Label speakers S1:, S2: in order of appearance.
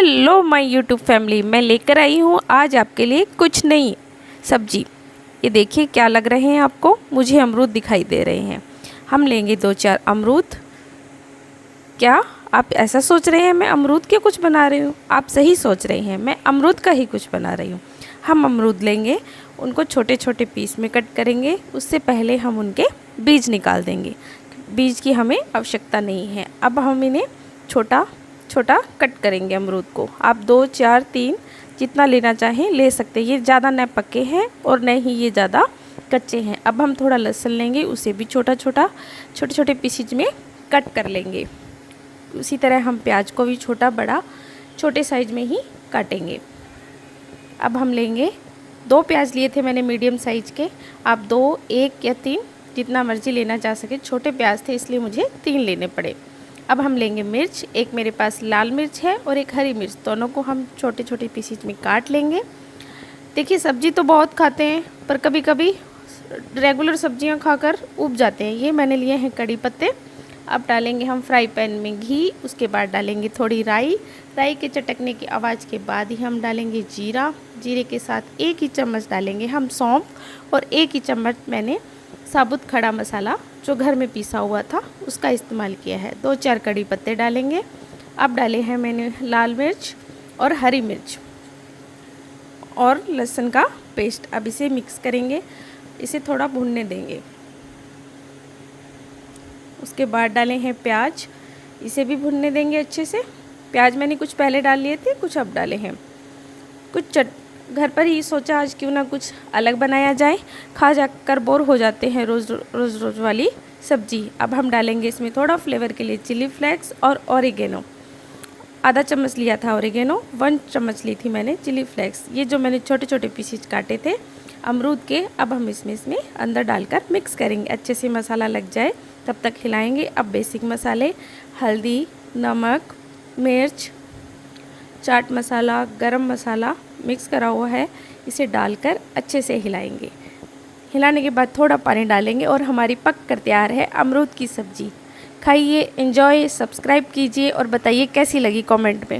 S1: Hello my YouTube family, मैं लेकर आई हूँ आज आपके लिए कुछ नई सब्जी। ये देखिए क्या लग रहे हैं आपको। मुझे अमरूद दिखाई दे रहे हैं। हम लेंगे 2-4 अमरूद। क्या आप ऐसा सोच रहे हैं मैं अमरूद के कुछ बना रही हूँ? आप सही सोच रहे हैं, मैं अमरूद का ही कुछ बना रही हूँ। हम अमरूद लेंगे, उनको छोटे छोटे पीस में कट करेंगे। उससे पहले हम उनके बीज निकाल देंगे। बीज की हमें आवश्यकता नहीं है। अब हम इन्हें छोटा छोटा कट करेंगे। अमरूद को आप 2, 4, 3 जितना लेना चाहें ले सकते हैं। ये ज़्यादा न पके हैं और न ही ये ज़्यादा कच्चे हैं। अब हम थोड़ा लहसुन लेंगे, उसे भी छोटे छोटे पीसीज में कट कर लेंगे। उसी तरह हम प्याज को भी छोटा बड़ा छोटे साइज में ही काटेंगे। अब हम लेंगे 2 प्याज लिए थे मैंने मीडियम साइज के। आप 2, 1 या 3 जितना मर्जी लेना चाह सके। छोटे प्याज थे इसलिए मुझे 3 लेने पड़े। अब हम लेंगे मिर्च। एक मेरे पास लाल मिर्च है और एक हरी मिर्च। दोनों को हम छोटे छोटे पीसीज में काट लेंगे। देखिए सब्जी तो बहुत खाते हैं पर कभी कभी रेगुलर सब्जियां खाकर ऊब जाते हैं। ये मैंने लिए हैं कड़ी पत्ते। अब डालेंगे हम फ्राई पैन में घी। उसके बाद डालेंगे थोड़ी राई। राई के चटकने की आवाज़ के बाद ही हम डालेंगे जीरा। जीरे के साथ 1 ही चम्मच डालेंगे हम सौंफ और 1 ही चम्मच मैंने साबुत खड़ा मसाला जो घर में पीसा हुआ था उसका इस्तेमाल किया है। 2-4 कड़ी पत्ते डालेंगे। अब डाले हैं मैंने लाल मिर्च और हरी मिर्च और लहसुन का पेस्ट। अब इसे मिक्स करेंगे, इसे थोड़ा भूनने देंगे। उसके बाद डाले हैं प्याज, इसे भी भूनने देंगे अच्छे से। प्याज मैंने कुछ पहले डाल लिए थे, कुछ अब डाले हैं। कुछ घर पर ही सोचा आज क्यों ना कुछ अलग बनाया जाए। खा जाकर बोर हो जाते हैं रोज़ वाली सब्जी। अब हम डालेंगे इसमें थोड़ा फ्लेवर के लिए चिली फ्लेक्स और ऑरिगेनो। आधा चम्मच लिया था ऑरिगेनो, 1 चम्मच ली थी मैंने चिली फ्लेक्स। ये जो मैंने छोटे छोटे पीसेज काटे थे अमरूद के, अब हम इसमें अंदर डालकर मिक्स करेंगे। अच्छे से मसाला लग जाए तब तक हिलाएंगे। अब बेसिक मसाले हल्दी, नमक, मिर्च, चाट मसाला, गरम मसाला मिक्स करा हुआ है, इसे डालकर अच्छे से हिलाएंगे। हिलाने के बाद थोड़ा पानी डालेंगे और हमारी पक कर तैयार है अमरूद की सब्ज़ी। खाइए, एंजॉय, सब्सक्राइब कीजिए और बताइए कैसी लगी कमेंट में।